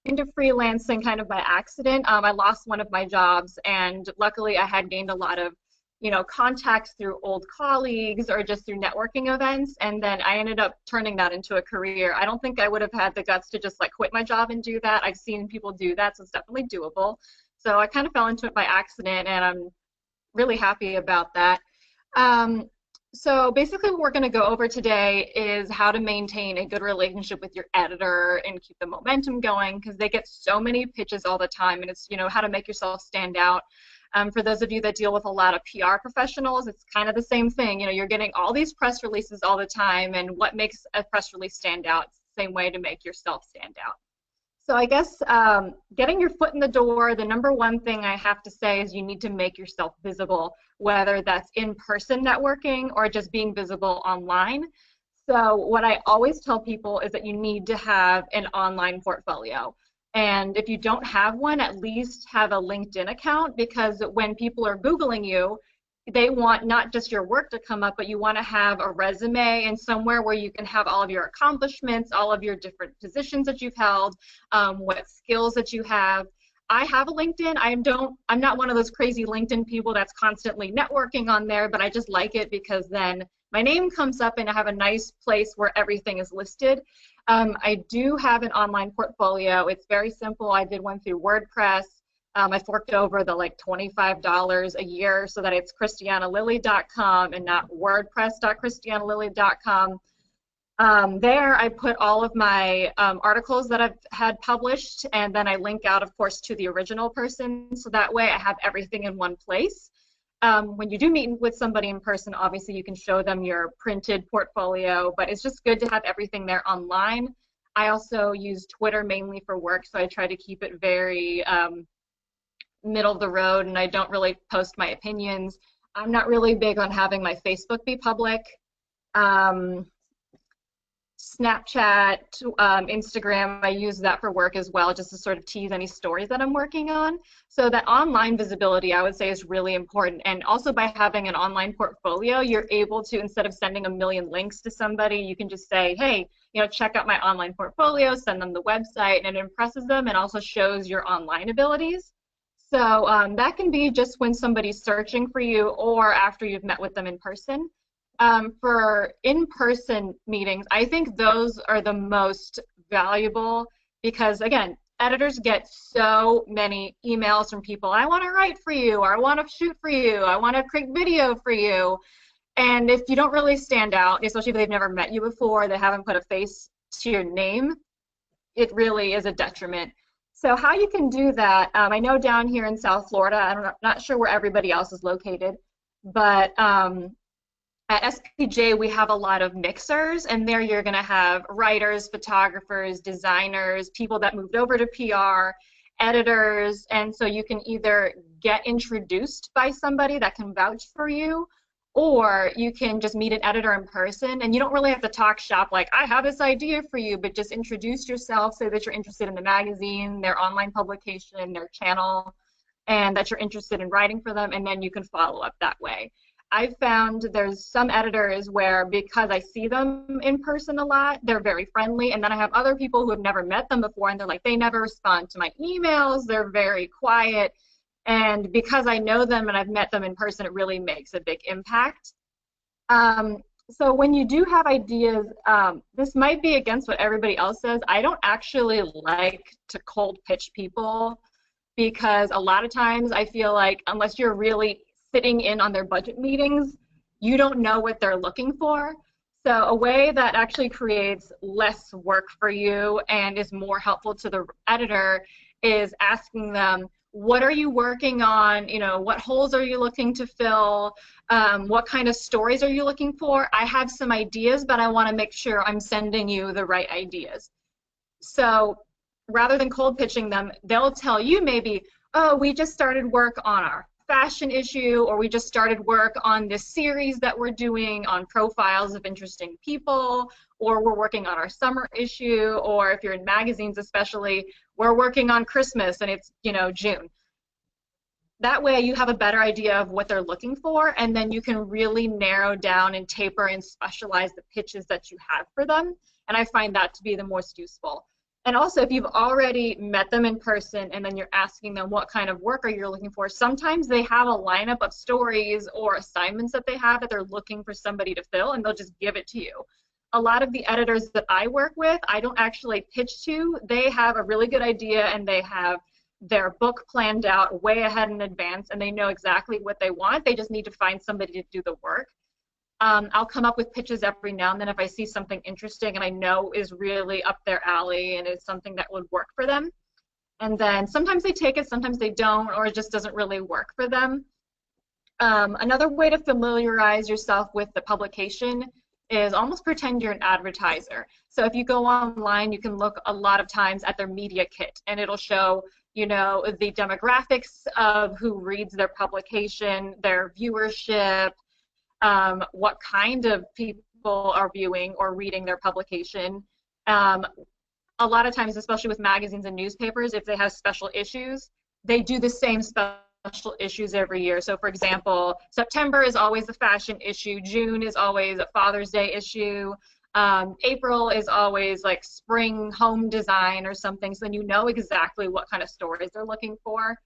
into freelancing kind of by accident. I lost one of my jobs, and luckily I had gained a lot of, contacts through old colleagues or just through networking events, and then I ended up turning that into a career. I don't think I would have had the guts to just like quit my job and do that. I've seen people do that, so it's definitely doable. So I kind of fell into it by accident, and I'm really happy about that. So basically what we're going to go over today is how to maintain a good relationship with your editor and keep the momentum going, because they get so many pitches all the time, and it's, how to make yourself stand out. For those of you that deal with a lot of PR professionals, it's kind of the same thing. You're getting all these press releases all the time, and what makes a press release stand out? It's the same way to make yourself stand out. So I guess getting your foot in the door, the number one thing I have to say is you need to make yourself visible, whether that's in-person networking or just being visible online. So what I always tell people is that you need to have an online portfolio. And if you don't have one, at least have a LinkedIn account, because when people are Googling you, they want not just your work to come up, but you want to have a resume and somewhere where you can have all of your accomplishments, all of your different positions that you've held, what skills that you have. I have a LinkedIn. I'm not one of those crazy LinkedIn people that's constantly networking on there, but I just like it because then my name comes up and I have a nice place where everything is listed. I do have an online portfolio. It's very simple. I did one through WordPress. I forked over the like $25 a year so that it's christianalily.com and not wordpress.christianalily.com. There I put all of my articles that I've had published, and then I link out, of course, to the original person, so that way I have everything in one place. When you do meet with somebody in person, obviously you can show them your printed portfolio, but it's just good to have everything there online. I also use Twitter mainly for work, so I try to keep it very middle of the road, and I don't really post my opinions. I'm not really big on having my Facebook be public. Snapchat, Instagram, I use that for work as well, just to sort of tease any stories that I'm working on. So that online visibility, I would say, is really important. And also by having an online portfolio, you're able to, instead of sending a million links to somebody, you can just say, hey, check out my online portfolio, send them the website, and it impresses them and also shows your online abilities. So that can be just when somebody's searching for you or after you've met with them in person. For in-person meetings, I think those are the most valuable because, again, editors get so many emails from people. I want to write for you, or I want to shoot for you, I want to create video for you. And if you don't really stand out, especially if they've never met you before, they haven't put a face to your name, it really is a detriment. So how you can do that, I know down here in South Florida, I'm not sure where everybody else is located, but at SPJ, we have a lot of mixers, and there you're going to have writers, photographers, designers, people that moved over to PR, editors, and so you can either get introduced by somebody that can vouch for you, or you can just meet an editor in person, and you don't really have to talk shop like, I have this idea for you, but just introduce yourself, say that you're interested in the magazine, their online publication, their channel, and that you're interested in writing for them, and then you can follow up that way. I've found there's some editors where, because I see them in person a lot, they're very friendly, and then I have other people who have never met them before, and they're like, they never respond to my emails, they're very quiet, and because I know them and I've met them in person, it really makes a big impact. So when you do have ideas, this might be against what everybody else says. I don't actually like to cold pitch people, because a lot of times I feel like unless you're really sitting in on their budget meetings, you don't know what they're looking for. So a way that actually creates less work for you and is more helpful to the editor is asking them, what are you working on? What holes are you looking to fill? What kind of stories are you looking for? I have some ideas, but I want to make sure I'm sending you the right ideas. So rather than cold pitching them, they'll tell you maybe, oh, we just started work on our fashion issue, or we just started work on this series that we're doing on profiles of interesting people, or we're working on our summer issue, or if you're in magazines especially, we're working on Christmas and it's June. That way you have a better idea of what they're looking for, and then you can really narrow down and taper and specialize the pitches that you have for them, and I find that to be the most useful. And also, if you've already met them in person and then you're asking them what kind of work are you looking for, sometimes they have a lineup of stories or assignments that they have that they're looking for somebody to fill, and they'll just give it to you. A lot of the editors that I work with, I don't actually pitch to. They have a really good idea, and they have their book planned out way ahead in advance, and they know exactly what they want. They just need to find somebody to do the work. I'll come up with pitches every now and then if I see something interesting and I know is really up their alley and is something that would work for them. And then sometimes they take it, sometimes they don't, or it just doesn't really work for them. Another way to familiarize yourself with the publication is almost pretend you're an advertiser. So if you go online, you can look a lot of times at their media kit, and it'll show, you know, the demographics of who reads their publication, their viewership, what kind of people are viewing or reading their publication. A lot of times, especially with magazines and newspapers, if they have special issues, they do the same special issues every year. So for example, September is always the fashion issue, June is always a Father's Day issue, April is always like spring home design or something, so then you know exactly what kind of stories they're looking for.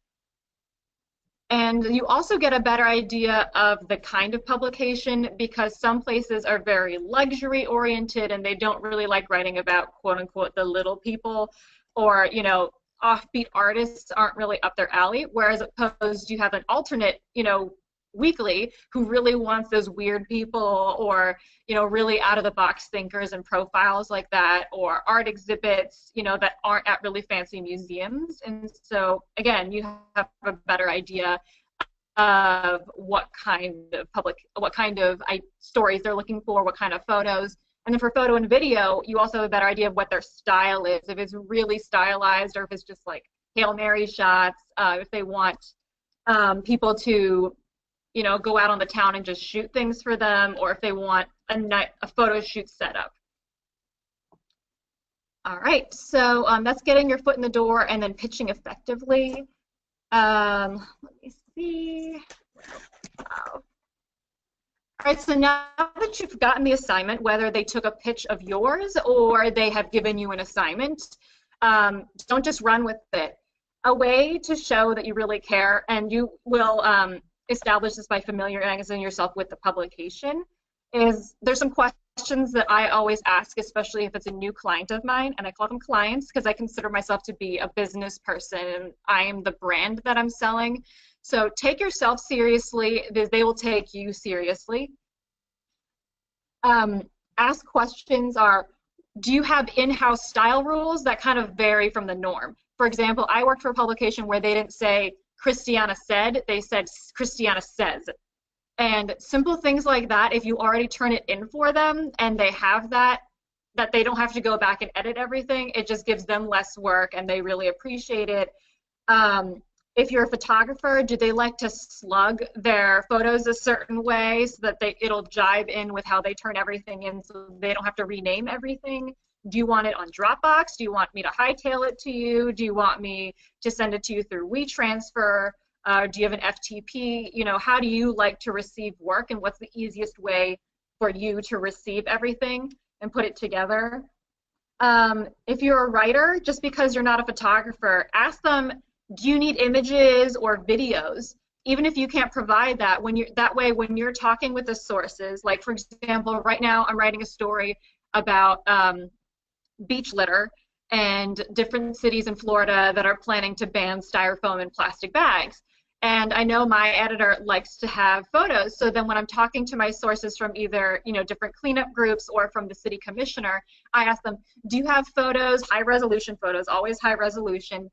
And you also get a better idea of the kind of publication, because some places are very luxury oriented and they don't really like writing about quote unquote the little people, or, you know, offbeat artists aren't really up their alley, whereas opposed you have an alternate, you know, weekly who really wants those weird people, or, you know, really out of the box thinkers and profiles like that, or art exhibits, you know, that aren't at really fancy museums. And so again, you have a better idea of what kind of stories they're looking for, what kind of photos. And then for photo and video, you also have a better idea of what their style is, if it's really stylized or if it's just like Hail Mary shots, if they want people to, you know, go out on the town and just shoot things for them, or if they want a photo shoot setup. All right, so that's getting your foot in the door and then pitching effectively. Let me see. Wow. All right, so now that you've gotten the assignment, whether they took a pitch of yours or they have given you an assignment, don't just run with it. A way to show that you really care, and you will establish this by familiarizing yourself with the publication, is there's some questions that I always ask, especially if it's a new client of mine, and I call them clients because I consider myself to be a business person and I am the brand that I'm selling. So take yourself seriously, they will take you seriously. Ask questions are, do you have in-house style rules that kind of vary from the norm? For example, I worked for a publication where they didn't say Christiana said, they said Christiana says. And simple things like that, if you already turn it in for them and they have that they don't have to go back and edit everything, it just gives them less work and they really appreciate it. If you're a photographer, do they like to slug their photos a certain way so that it'll jive in with how they turn everything in so they don't have to rename everything? Do you want it on Dropbox? Do you want me to hightail it to you? Do you want me to send it to you through WeTransfer? Do you have an FTP? You know, how do you like to receive work, and what's the easiest way for you to receive everything and put it together? If you're a writer, just because you're not a photographer, ask them, do you need images or videos? Even if you can't provide that, that way when you're talking with the sources, like for example, right now I'm writing a story about beach litter and different cities in Florida that are planning to ban styrofoam and plastic bags. And I know my editor likes to have photos, so then when I'm talking to my sources from either, you know, different cleanup groups or from the city commissioner, I ask them, do you have photos, high resolution photos, always high resolution?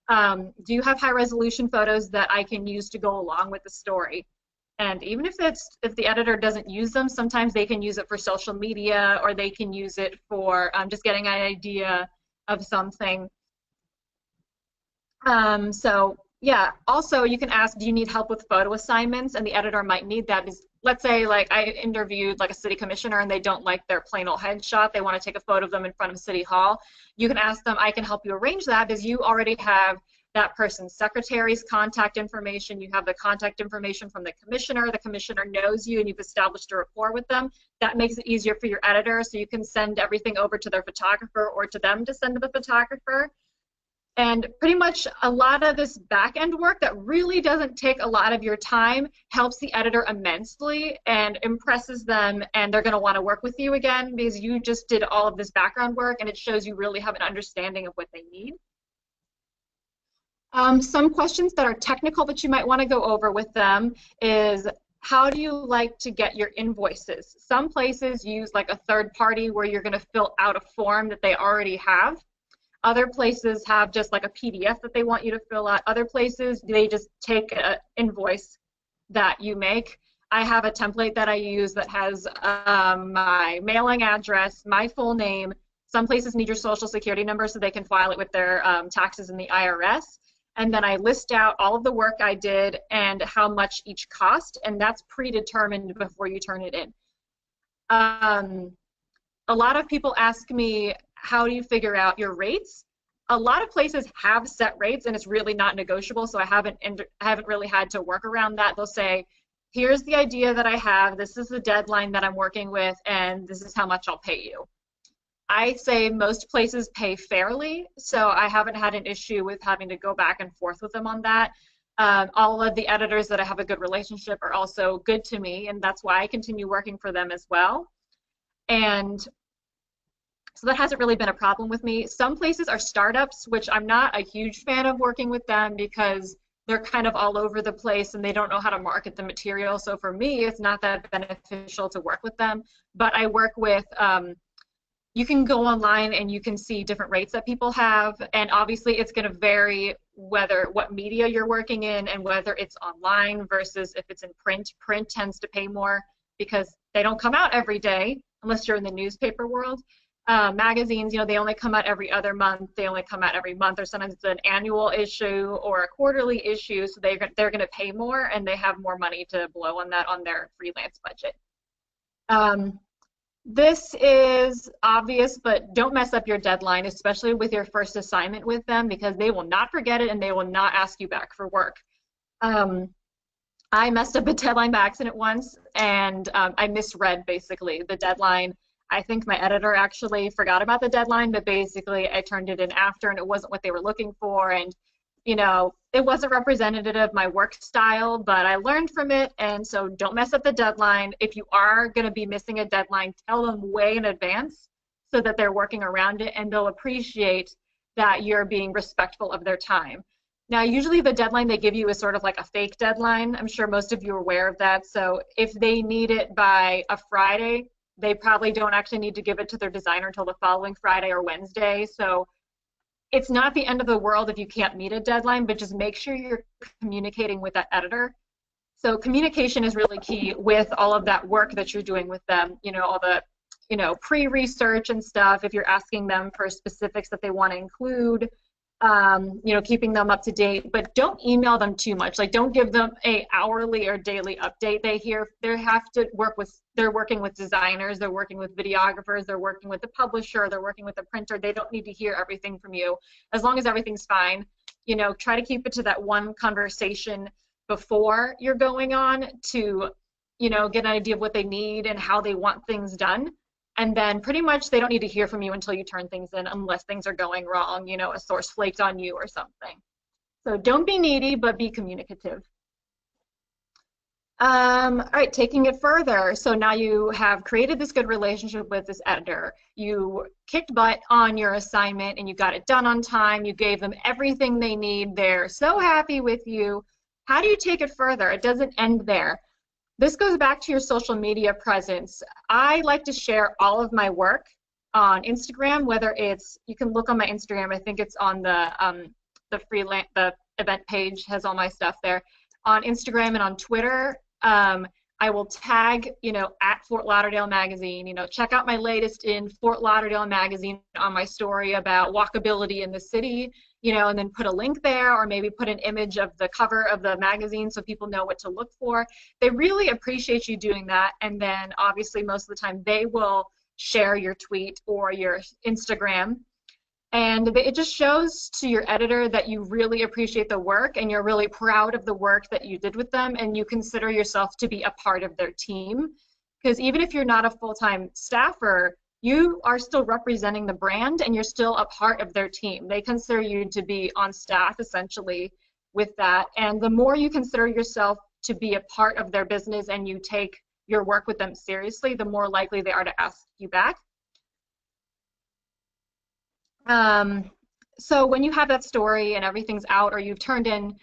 Do you have high resolution photos that I can use to go along with the story? And even if the editor doesn't use them, sometimes they can use it for social media, or they can use it for just getting an idea of something. So yeah, also you can ask, do you need help with photo assignments? And the editor might need that. Because let's say like I interviewed like a city commissioner and they don't like their plain old headshot, they want to take a photo of them in front of City Hall. You can ask them, I can help you arrange that because you already have that person's secretary's contact information, you have the contact information from the commissioner knows you and you've established a rapport with them. That makes it easier for your editor, so you can send everything over to their photographer or to them to send to the photographer. And pretty much a lot of this back-end work that really doesn't take a lot of your time helps the editor immensely and impresses them, and they're going to want to work with you again because you just did all of this background work, and it shows you really have an understanding of what they need. Some questions that are technical that you might want to go over with them is, how do you like to get your invoices? Some places use like a third party where you're going to fill out a form that they already have. Other places have just like a PDF that they want you to fill out. Other places, they just take an invoice that you make. I have a template that I use that has my mailing address, my full name. Some places need your social security number so they can file it with their taxes in the IRS. And then I list out all of the work I did and how much each cost, and that's predetermined before you turn it in. A lot of people ask me, how do you figure out your rates? A lot of places have set rates and it's really not negotiable, so I haven't really had to work around that. They'll say, here's the idea that I have, this is the deadline that I'm working with, and this is how much I'll pay you. I say most places pay fairly, so I haven't had an issue with having to go back and forth with them on that. All of the editors that I have a good relationship are also good to me, and that's why I continue working for them as well. And so that hasn't really been a problem with me. Some places are startups, which I'm not a huge fan of working with them because they're kind of all over the place and they don't know how to market the material. So for me, it's not that beneficial to work with them. But I work with, you can go online and you can see different rates that people have. And obviously it's going to vary what media you're working in and whether it's online versus if it's in print. Print tends to pay more because they don't come out every day unless you're in the newspaper world. Magazines, you know, they only come out every other month, they only come out every month, or sometimes it's an annual issue or a quarterly issue, so they're going to pay more and they have more money to blow on that on their freelance budget. This is obvious, but don't mess up your deadline, especially with your first assignment with them, because they will not forget it and they will not ask you back for work. I messed up a deadline by accident once, and I misread basically the deadline. I think my editor actually forgot about the deadline, but basically I turned it in after and it wasn't what they were looking for, and you know, it wasn't representative of my work style, but I learned from it. And so don't mess up the deadline. If you are going to be missing a deadline, tell them way in advance so that they're working around it, and they'll appreciate that you're being respectful of their time. Now, usually the deadline they give you is sort of like a fake deadline. I'm sure most of you are aware of that. So if they need it by a Friday, they probably don't actually need to give it to their designer until the following Friday or Wednesday. So it's not the end of the world if you can't meet a deadline, but just make sure you're communicating with that editor. So communication is really key with all of that work that you're doing with them, you know, all the, you know, pre-research and stuff. If you're asking them for specifics that they want to include, you know, keeping them up to date, but don't email them too much. Like, don't give them a hourly or daily update. They have to work with, they're working with designers, they're working with videographers, they're working with the publisher, they're working with the printer. They don't need to hear everything from you. As long as everything's fine, you know, try to keep it to that one conversation before you're going on to, you know, get an idea of what they need and how they want things done. And then pretty much they don't need to hear from you until you turn things in, unless things are going wrong, you know, a source flaked on you or something. So don't be needy, but be communicative. All right, taking it further. So now you have created this good relationship with this editor. You kicked butt on your assignment and you got it done on time. You gave them everything they need. They're so happy with you. How do you take it further? It doesn't end there. This goes back to your social media presence. I like to share all of my work on Instagram, whether it's, you can look on my Instagram, I think it's on the event page has all my stuff there. On Instagram and on Twitter, I will tag, you know, at Fort Lauderdale Magazine, you know, check out my latest in Fort Lauderdale Magazine on my story about walkability in the city, you know, and then put a link there, or maybe put an image of the cover of the magazine so people know what to look for. They really appreciate you doing that, and then obviously most of the time they will share your tweet or your Instagram. And it just shows to your editor that you really appreciate the work and you're really proud of the work that you did with them, and you consider yourself to be a part of their team. Because even if you're not a full-time staffer, you are still representing the brand and you're still a part of their team. They consider you to be on staff essentially with that. And the more you consider yourself to be a part of their business and you take your work with them seriously, the more likely they are to ask you back. So when you have that story and everything's out or you've turned in,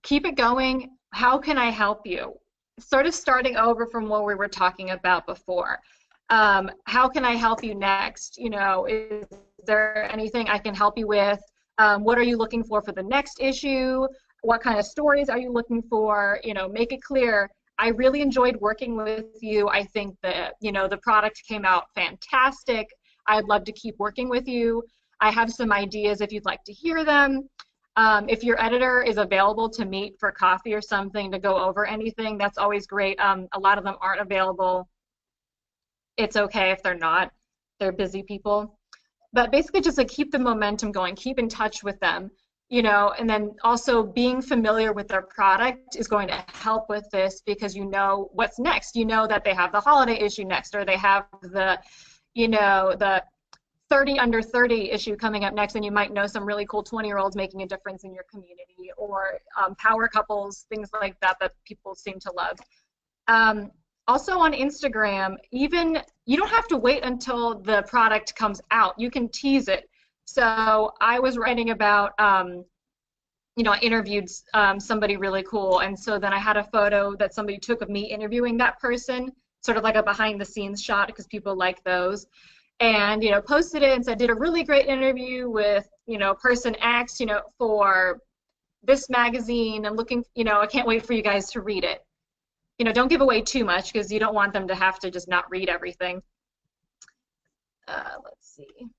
keep it going. How can I help you? Sort of starting over from what we were talking about before. How can I help you next? You know, is there anything I can help you with? What are you looking for the next issue? What kind of stories are you looking for? You know, make it clear. I really enjoyed working with you. I think that, you know, the product came out fantastic. I'd love to keep working with you. I have some ideas if you'd like to hear them. If your editor is available to meet for coffee or something to go over anything, that's always great. A lot of them aren't available. It's okay if they're not. They're busy people. But basically just like keep the momentum going, keep in touch with them, you know, and then also being familiar with their product is going to help with this because you know what's next. You know that they have the holiday issue next, or they have the, you know, the 30 under 30 issue coming up next, and you might know some really cool 20-year-olds making a difference in your community, or power couples, things like that that people seem to love. Also on Instagram, even you don't have to wait until the product comes out. You can tease it. So I was writing about, you know, I interviewed somebody really cool, and so then I had a photo that somebody took of me interviewing that person, sort of like a behind-the-scenes shot because people like those. And, you know, posted it and said, did a really great interview with, you know, person X, you know, for this magazine. I'm looking, you know, I can't wait for you guys to read it. You know, don't give away too much because you don't want them to have to just not read everything. Let's see.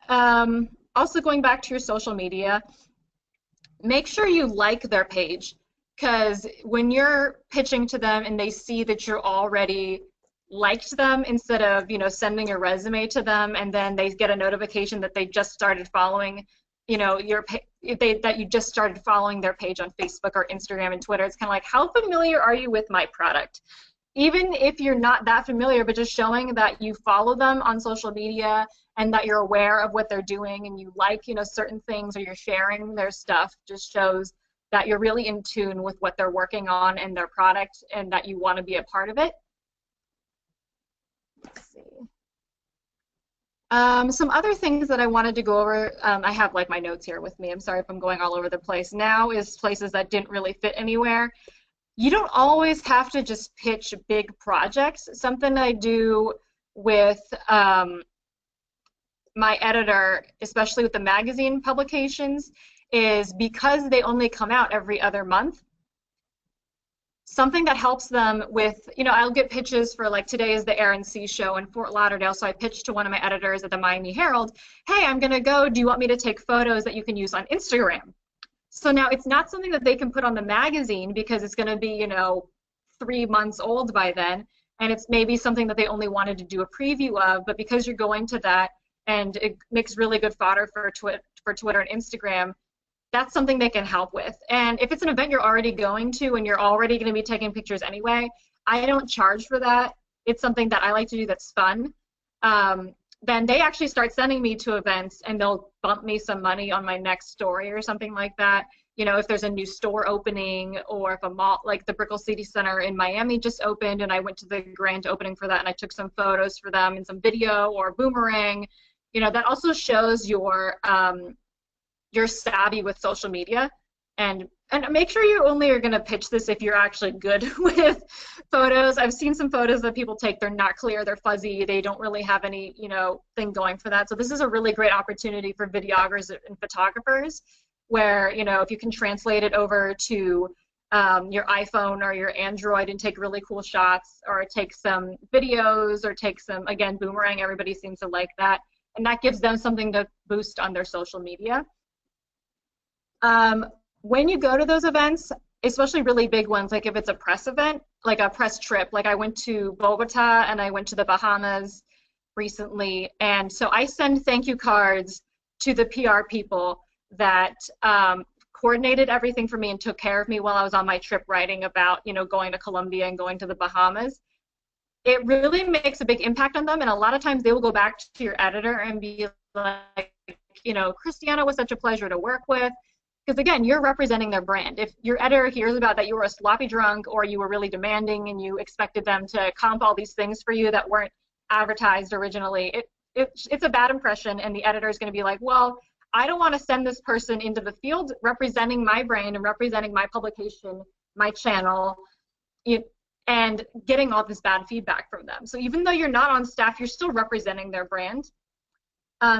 Also going back to your social media, make sure you like their page, because when you're pitching to them and they see that you're already liked them instead of, you know, sending a resume to them and then they get a notification that they just started following, you know, that you just started following their page on Facebook or Instagram and Twitter. It's kind of like, how familiar are you with my product? Even if you're not that familiar, but just showing that you follow them on social media and that you're aware of what they're doing and you like, you know, certain things, or you're sharing their stuff, just shows that you're really in tune with what they're working on and their product and that you want to be a part of it. Let's see. Some other things that I wanted to go over, I have like my notes here with me. I'm sorry if I'm going all over the place. Now is places that didn't really fit anywhere. You don't always have to just pitch big projects. Something I do with my editor, especially with the magazine publications, is because they only come out every other month, something that helps them with, you know, I'll get pitches for, like, today is the RNC show in Fort Lauderdale, so I pitched to one of my editors at the Miami Herald, hey, I'm going to go, do you want me to take photos that you can use on Instagram? So now it's not something that they can put on the magazine because it's going to be, you know, 3 months old by then, and it's maybe something that they only wanted to do a preview of, but because you're going to that and it makes really good fodder for Twitter and Instagram, that's something they can help with. And if it's an event you're already going to and you're already going to be taking pictures anyway, I don't charge for that. It's something that I like to do that's fun. Then they actually start sending me to events and they'll bump me some money on my next story or something like that. You know, if there's a new store opening, or if a mall, like the Brickell City Center in Miami just opened and I went to the grand opening for that and I took some photos for them and some video or boomerang, you know, that also shows you're savvy with social media. And make sure you only are going to pitch this if you're actually good with photos. I've seen some photos that people take, they're not clear, they're fuzzy, they don't really have any, you know, thing going for that. So this is a really great opportunity for videographers and photographers where, you know, if you can translate it over to your iPhone or your Android and take really cool shots, or take some videos, or take some, again, boomerang, everybody seems to like that. And that gives them something to boost on their social media. When you go to those events, especially really big ones, like if it's a press event, like a press trip, like I went to Bogota and I went to the Bahamas, recently, and so I send thank you cards to the PR people that coordinated everything for me and took care of me while I was on my trip writing about, going to Colombia and going to the Bahamas. It really makes a big impact on them, and a lot of times they will go back to your editor and be like, Christiana was such a pleasure to work with. Because again, you're representing their brand. If your editor hears about that you were a sloppy drunk or you were really demanding and you expected them to comp all these things for you that weren't advertised originally, it's a bad impression, and the editor is going to be like, well, I don't want to send this person into the field representing my brand and representing my publication, my channel, and getting all this bad feedback from them. So even though you're not on staff, you're still representing their brand.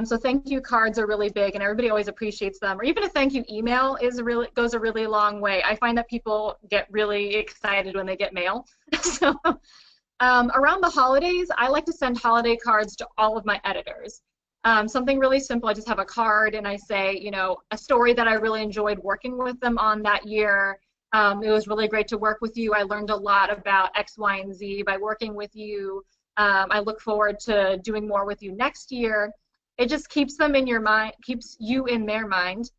So thank you cards are really big, and everybody always appreciates them. Or even a thank you email goes a really long way. I find that people get really excited when they get mail. So around the holidays, I like to send holiday cards to all of my editors. Something really simple. I just have a card and I say, a story that I really enjoyed working with them on that year. It was really great to work with you. I learned a lot about X, Y, and Z by working with you. I look forward to doing more with you next year. It just keeps them in your mind, keeps you in their mind,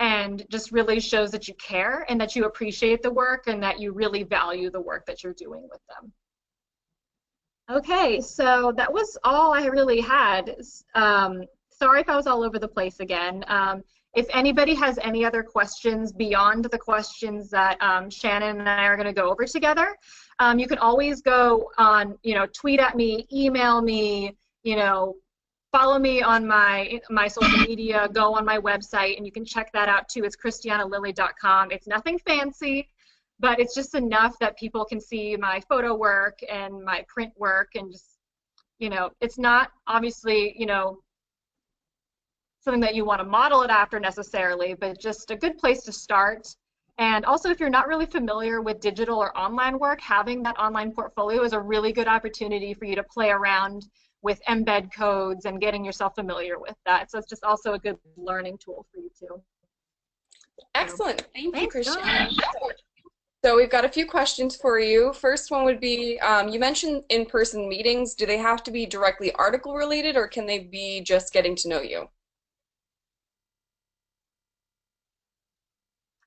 and just really shows that you care and that you appreciate the work and that you really value the work that you're doing with them. Okay, so that was all I really had. Sorry if I was all over the place again. If anybody has any other questions beyond the questions that Shannon and I are going to go over together, you can always go on, tweet at me, email me, follow me on my social media, go on my website, and you can check that out too. It's christianalily.com. It's nothing fancy, but it's just enough that people can see my photo work and my print work, and just, it's not obviously, something that you want to model it after necessarily, but just a good place to start. And also, if you're not really familiar with digital or online work, having that online portfolio is a really good opportunity for you to play around with embed codes and getting yourself familiar with that. So it's just also a good learning tool for you too. Excellent. Thank you, Christiana. So we've got a few questions for you. First one would be, you mentioned in-person meetings. Do they have to be directly article related, or can they be just getting to know you?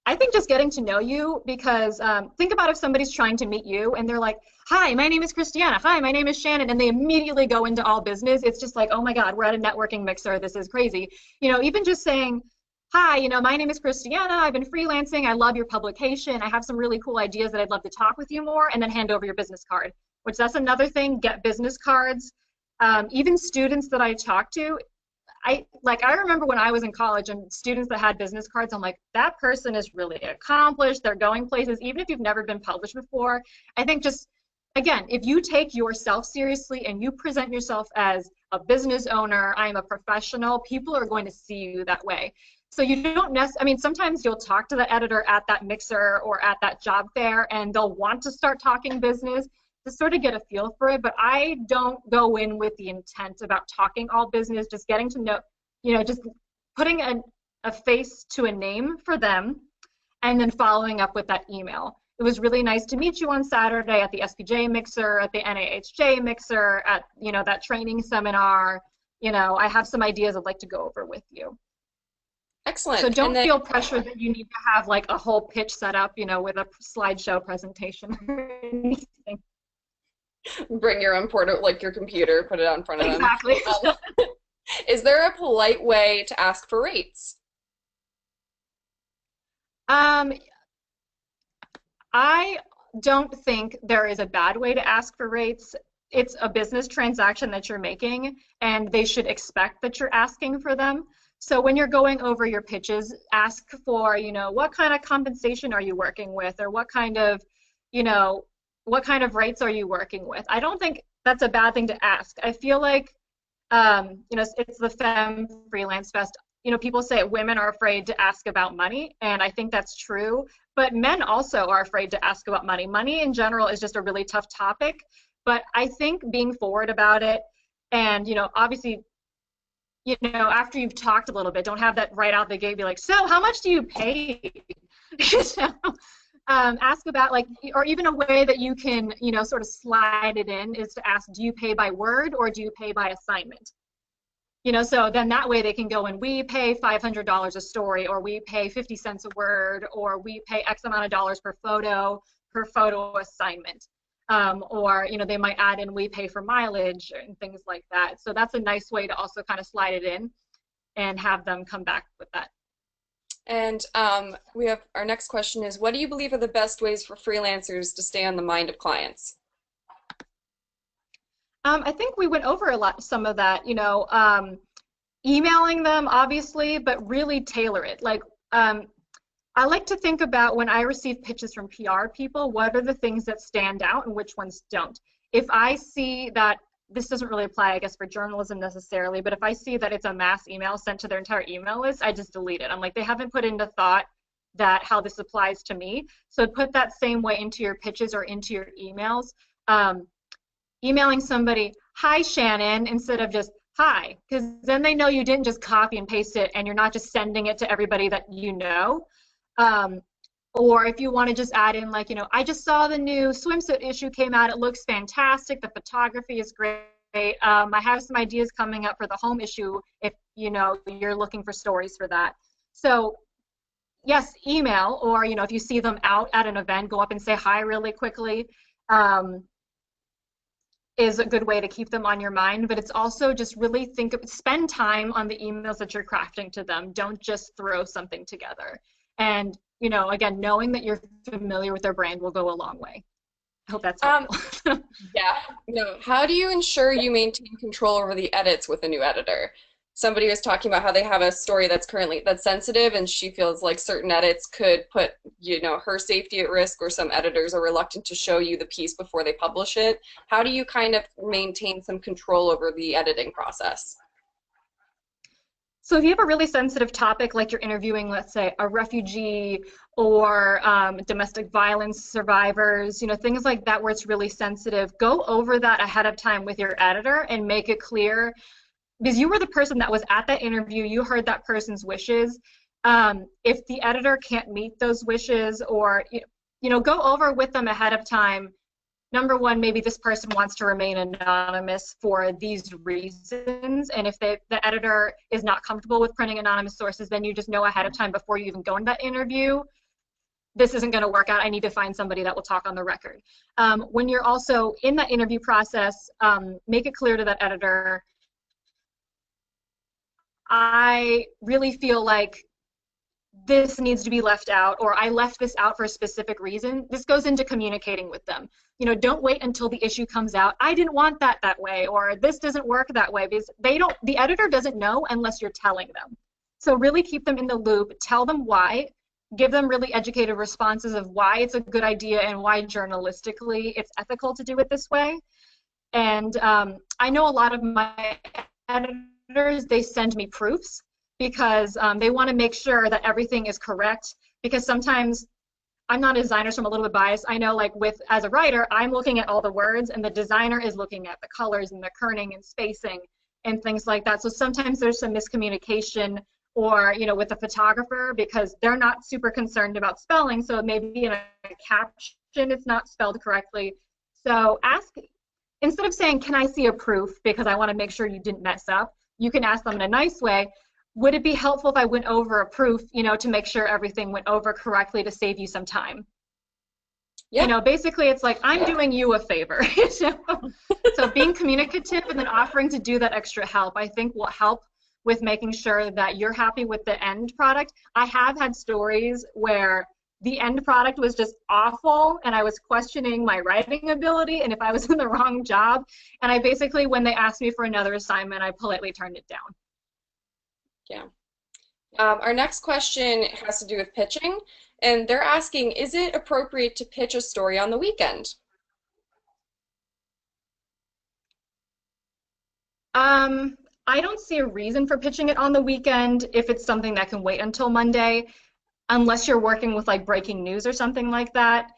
I think just getting to know you, because think about if somebody's trying to meet you and they're like, hi, my name is Christiana, hi, my name is Shannon, and they immediately go into all business. It's just like, oh my God, we're at a networking mixer, this is crazy. Even just saying, hi, my name is Christiana, I've been freelancing, I love your publication, I have some really cool ideas that I'd love to talk with you more, and then hand over your business card, which that's another thing, get business cards. Even students that I talk to, I remember when I was in college and students that had business cards, I'm like, that person is really accomplished, they're going places, even if you've never been published before. I think just, again, if you take yourself seriously and you present yourself as a business owner, I'm a professional, people are going to see you that way. So you don't necessarily, sometimes you'll talk to the editor at that mixer or at that job fair and they'll want to start talking business to sort of get a feel for it, but I don't go in with the intent about talking all business, just getting to know, just putting a face to a name for them and then following up with that email. It was really nice to meet you on Saturday at the SPJ mixer, at the NAHJ mixer, at that training seminar. I have some ideas I'd like to go over with you. Excellent. So don't feel pressure that you need to have like a whole pitch set up, with a slideshow presentation or anything. Bring your own your computer, put it out in front of them. Exactly. Is there a polite way to ask for rates? I don't think there is a bad way to ask for rates. It's a business transaction that you're making, and they should expect that you're asking for them. So when you're going over your pitches, ask for, what kind of compensation are you working with, or what kind of rates are you working with? I don't think that's a bad thing to ask. I feel like, it's the Femme Freelance Fest. People say women are afraid to ask about money, and I think that's true. But men also are afraid to ask about money. Money in general is just a really tough topic. But I think being forward about it, and obviously, after you've talked a little bit, don't have that right out the gate. Be like, so how much do you pay? Ask about like, or even a way that you can, you know, sort of slide it in is to ask, do you pay by word or do you pay by assignment? You know, so then that way they can go and we pay $500 a story, or we pay 50 cents a word, or we pay X amount of dollars per photo assignment. Or, you know, they might add in we pay for mileage and things like that. So that's a nice way to also kind of slide it in and have them come back with that. And we have our next question is, what do you believe are the best ways for freelancers to stay on the mind of clients? I think we went over some of that, you know, emailing them obviously, but really tailor it. Like, I like to think about when I receive pitches from PR people, what are the things that stand out and which ones don't? If I see that, this doesn't really apply, I guess, for journalism necessarily, but if I see that it's a mass email sent to their entire email list, I just delete it. I'm like, they haven't put into thought that how this applies to me. So put that same way into your pitches or into your emails. Emailing somebody, hi Shannon, instead of just hi, because then they know you didn't just copy and paste it and you're not just sending it to everybody that you know. Or if you want to just add in like, you know, I just saw the new swimsuit issue came out, it looks fantastic, the photography is great. I have some ideas coming up for the home issue if, you know, you're looking for stories for that. So yes, email, or, you know, if you see them out at an event, go up and say hi really quickly. Is a good way to keep them on your mind, but it's also just really spend time on the emails that you're crafting to them. Don't just throw something together. And, you know, again, knowing that you're familiar with their brand will go a long way. I hope that's helpful. Yeah. No. How do you ensure you maintain control over the edits with a new editor? Somebody was talking about how they have a story that's sensitive, and she feels like certain edits could put, you know, her safety at risk, or some editors are reluctant to show you the piece before they publish it. How do you kind of maintain some control over the editing process? So if you have a really sensitive topic, like you're interviewing, let's say, a refugee or domestic violence survivors, you know, things like that where it's really sensitive, go over that ahead of time with your editor and make it clear, because you were the person that was at that interview, you heard that person's wishes. If the editor can't meet those wishes, or, you know, go over with them ahead of time. Number one, maybe this person wants to remain anonymous for these reasons, and if the editor is not comfortable with printing anonymous sources, then you just know ahead of time before you even go into that interview, this isn't going to work out, I need to find somebody that will talk on the record. When you're also in that interview process, make it clear to that editor, I really feel like this needs to be left out, or I left this out for a specific reason. This goes into communicating with them. You know, don't wait until the issue comes out. I didn't want that way, or this doesn't work that way, because the editor doesn't know unless you're telling them. So really keep them in the loop, tell them why, give them really educated responses of why it's a good idea and why journalistically it's ethical to do it this way. And I know a lot of my editors, they send me proofs because they want to make sure that everything is correct, because sometimes I'm not a designer, so I'm a little bit biased. I know, like, as a writer, I'm looking at all the words and the designer is looking at the colors and the kerning and spacing and things like that. So sometimes there's some miscommunication, or, you know, with the photographer, because they're not super concerned about spelling, so maybe in a caption it's not spelled correctly. So ask, instead of saying, can I see a proof, because I want to make sure you didn't mess up, you can ask them in a nice way, would it be helpful if I went over a proof, you know, to make sure everything went over correctly to save you some time? Yeah. You know, basically it's like, I'm doing you a favor. So being communicative and then offering to do that extra help, I think will help with making sure that you're happy with the end product. I have had stories where the end product was just awful and I was questioning my writing ability and if I was in the wrong job. And I basically, when they asked me for another assignment, I politely turned it down. Yeah. Our next question has to do with pitching, and they're asking, is it appropriate to pitch a story on the weekend? I don't see a reason for pitching it on the weekend if it's something that can wait until Monday, unless you're working with like breaking news or something like that.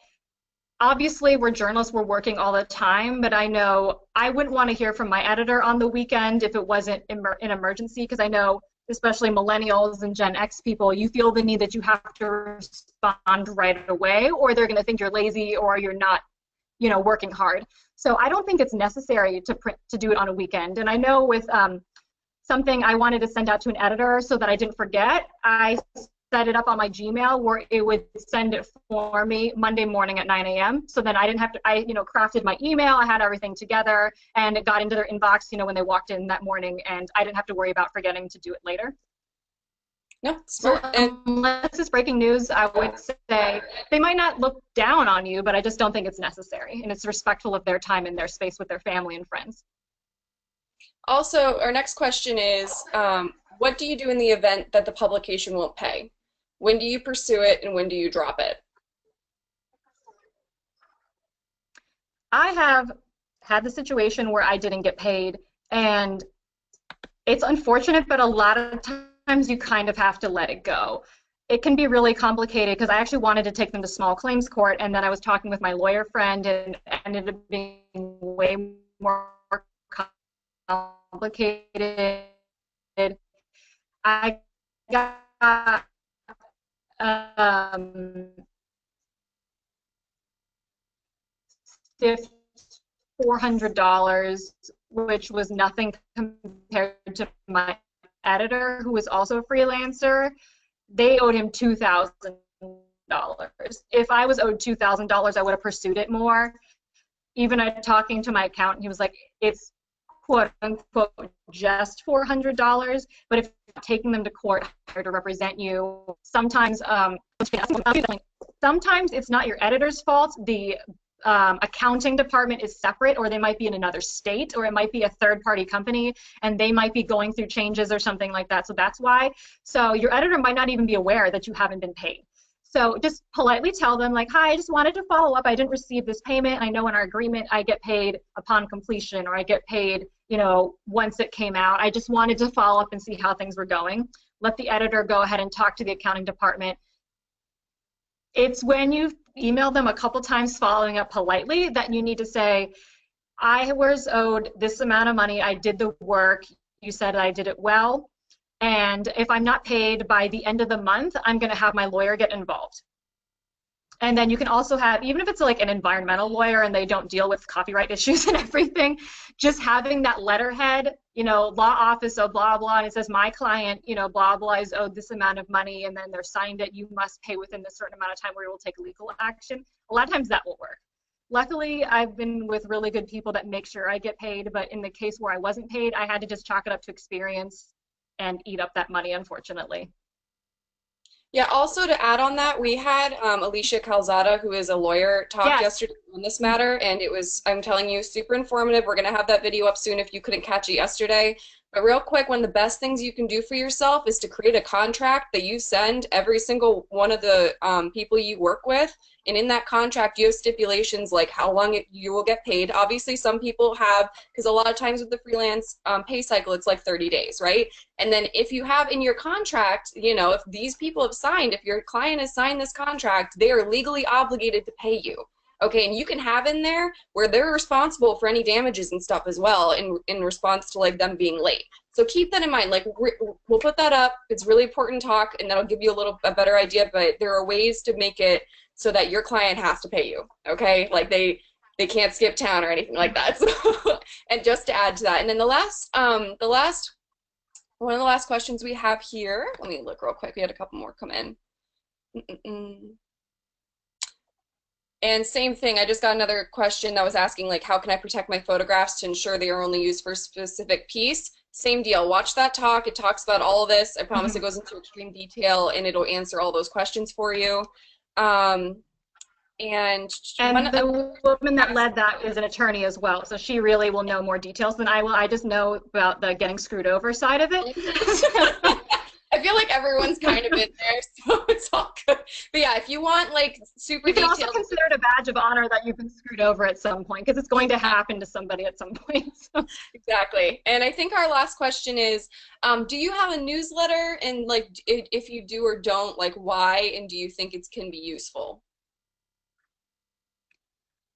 Obviously, we're journalists, we're working all the time, but I know I wouldn't want to hear from my editor on the weekend if it wasn't an emergency, because I know especially millennials and Gen X people, you feel the need that you have to respond right away, or they're going to think you're lazy or you're not, working hard. So I don't think it's necessary to do it on a weekend. And I know with something I wanted to send out to an editor so that I didn't forget, I set it up on my Gmail where it would send it for me Monday morning at 9 a.m. So then I didn't have to, crafted my email, I had everything together, and it got into their inbox, when they walked in that morning, and I didn't have to worry about forgetting to do it later. No, smart. So unless it's breaking news, I would say they might not look down on you, but I just don't think it's necessary, and it's respectful of their time and their space with their family and friends. Also, our next question is, what do you do in the event that the publication won't pay? When do you pursue it, and when do you drop it? I have had the situation where I didn't get paid, and it's unfortunate, but a lot of times you kind of have to let it go. It can be really complicated because I actually wanted to take them to small claims court, and then I was talking with my lawyer friend, and it ended up being way more complicated. I got stiffed $400, which was nothing compared to my editor, who was also a freelancer. They owed him $2,000. If I was owed $2,000, I would have pursued it more. Even talking to my accountant, he was like, it's quote unquote just $400, but if taking them to court to represent you, sometimes it's not your editor's fault. The accounting department is separate, or they might be in another state, or it might be a third-party company, and they might be going through changes or something like that. So that's why. So your editor might not even be aware that you haven't been paid. So just politely tell them, like, hi, I just wanted to follow up. I didn't receive this payment. I know in our agreement I get paid upon completion, or I get paid, once it came out. I just wanted to follow up and see how things were going. Let the editor go ahead and talk to the accounting department. It's when you email them a couple times following up politely that you need to say, I was owed this amount of money. I did the work. You said I did it well. And if I'm not paid by the end of the month, I'm going to have my lawyer get involved. And then you can also have, even if it's like an environmental lawyer and they don't deal with copyright issues and everything, just having that letterhead, law office of blah, blah, and it says my client, blah, blah, is owed this amount of money, and then they're signed it, you must pay within this certain amount of time, where we'll take legal action. A lot of times that will work. Luckily, I've been with really good people that make sure I get paid, but in the case where I wasn't paid, I had to just chalk it up to experience and eat up that money, unfortunately. Yeah, also to add on that, we had Alicia Calzada, who is a lawyer, talk yesterday on this matter, and it was, I'm telling you, super informative. We're going to have that video up soon if you couldn't catch it yesterday. But real quick, one of the best things you can do for yourself is to create a contract that you send every single one of the people you work with. And in that contract, you have stipulations like how long you will get paid. Obviously, some people have, because a lot of times with the freelance pay cycle, it's like 30 days, right? And then if you have in your contract, if these people have signed, if your client has signed this contract, they are legally obligated to pay you. Okay, and you can have in there where they're responsible for any damages and stuff as well in response to like them being late. So keep that in mind. Like we'll put that up. It's really important talk, and that'll give you a better idea. But there are ways to make it so that your client has to pay you. Okay, like they can't skip town or anything like that. So, and just to add to that, and then one of the last questions we have here. Let me look real quick. We had a couple more come in. And same thing, I just got another question that was asking, like, how can I protect my photographs to ensure they are only used for a specific piece? Same deal. Watch that talk. It talks about all of this. I promise it goes into extreme detail, and it'll answer all those questions for you. And the woman that led that is an attorney as well, so she really will know more details than I will. I just know about the getting screwed over side of it. I feel like everyone's kind of in there, so it's all good. But yeah, if you want like super detailed, you can also consider it a badge of honor that you've been screwed over at some point, because it's going to happen to somebody at some point. So. Exactly. And I think our last question is, do you have a newsletter? And like, if you do or don't, like why? And do you think it can be useful?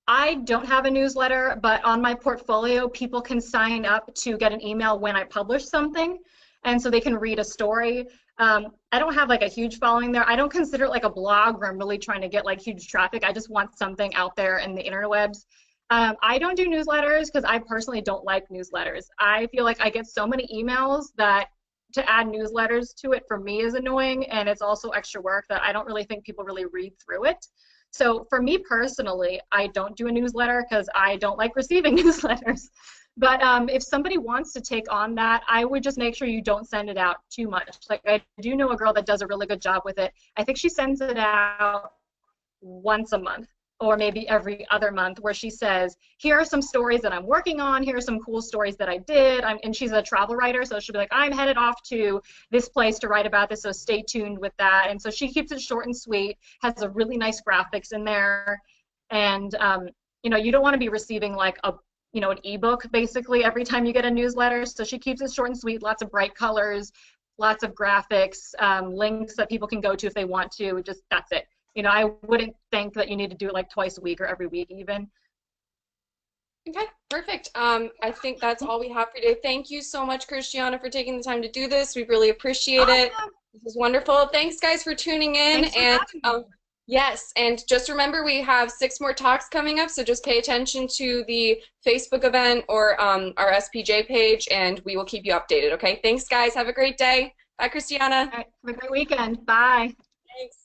I don't have a newsletter, but on my portfolio, people can sign up to get an email when I publish something. and so they can read a story. I don't have like a huge following there. I don't consider it like a blog where I'm really trying to get like huge traffic. I just want something out there in the interwebs. I don't do newsletters because I personally don't like newsletters. I feel like I get so many emails that to add newsletters to it for me is annoying, and it's also extra work that I don't really think people really read through it. So for me personally, I don't do a newsletter because I don't like receiving newsletters. But if somebody wants to take on that, I would just make sure you don't send it out too much. Like I do know a girl that does a really good job with it. I think she sends it out once a month or maybe every other month, where she says, here are some stories that I'm working on, here are some cool stories that I did. And she's a travel writer, so she'll be like, I'm headed off to this place to write about this, so stay tuned with that. And so she keeps it short and sweet, has a really nice graphics in there. And you know, you don't want to be receiving like a an ebook basically every time you get a newsletter. So she keeps it short and sweet, lots of bright colors, lots of graphics, links that people can go to if they want to. Just that's it. I wouldn't think that you need to do it like twice a week or every week even. Okay, perfect. I think that's all we have for today. Thank you so much, Christiana, for taking the time to do this. We really appreciate it. This is wonderful. Thanks, guys, for tuning in. Yes, and just remember we have 6 more talks coming up, so just pay attention to the Facebook event or our SPJ page, and we will keep you updated, okay? Thanks, guys. Have a great day. Bye, Christiana. All right, have a great weekend. Bye. Thanks.